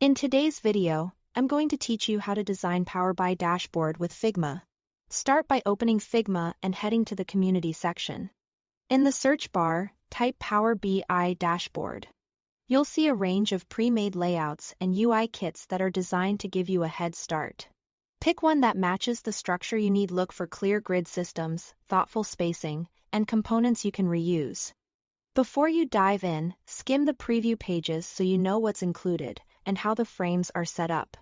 In today's video, I'm going to teach you how to design Power BI dashboard with Figma. Start by opening Figma and heading to the Community section. In the search bar, type Power BI dashboard. You'll see a range of pre-made layouts and UI kits that are designed to give you a head start. Pick one that matches the structure you need. Look for clear grid systems, thoughtful spacing, and components you can reuse. Before you dive in, skim the preview pages so you know what's included and how the frames are set up.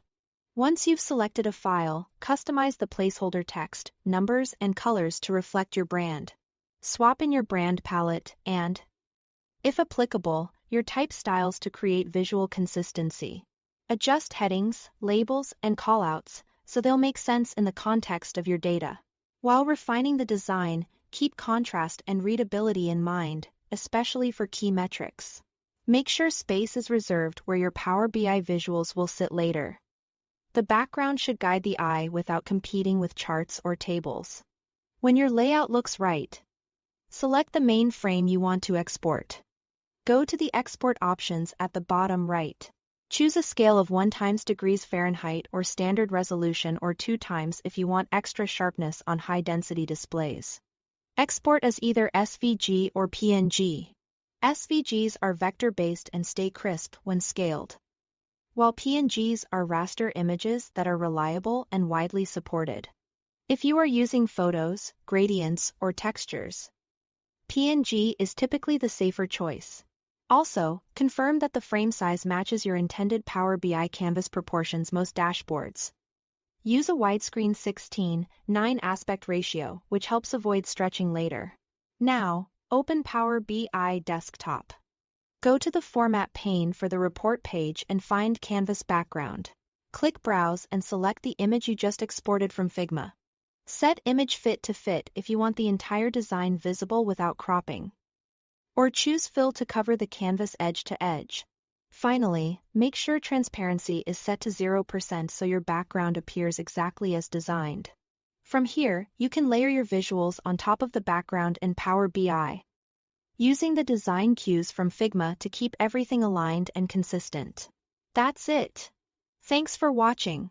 Once you've selected a file, customize the placeholder text, numbers, and colors to reflect your brand. Swap in your brand palette and, if applicable, your type styles to create visual consistency. Adjust headings, labels, and callouts so they'll make sense in the context of your data. While refining the design, keep contrast and readability in mind, especially for key metrics. Make sure space is reserved where your Power BI visuals will sit later. The background should guide the eye without competing with charts or tables. When your layout looks right, select the main frame you want to export. Go to the export options at the bottom right. Choose a scale of 1 degrees Fahrenheit or standard resolution, or 2 if you want extra sharpness on high-density displays. Export as either SVG or PNG. SVGs are vector-based and stay crisp when scaled, while PNGs are raster images that are reliable and widely supported. If you are using photos, gradients, or textures, PNG is typically the safer choice. Also, confirm that the frame size matches your intended Power BI canvas proportions. Most dashboards use a widescreen 16:9 aspect ratio, which helps avoid stretching later. Now, open Power BI Desktop. Go to the Format pane for the report page and find Canvas Background. Click Browse and select the image you just exported from Figma. Set Image Fit to Fit if you want the entire design visible without cropping, or choose Fill to cover the canvas edge to edge. Finally, make sure transparency is set to 0% so your background appears exactly as designed. From here, you can layer your visuals on top of the background in Power BI, using the design cues from Figma to keep everything aligned and consistent. That's it. Thanks for watching.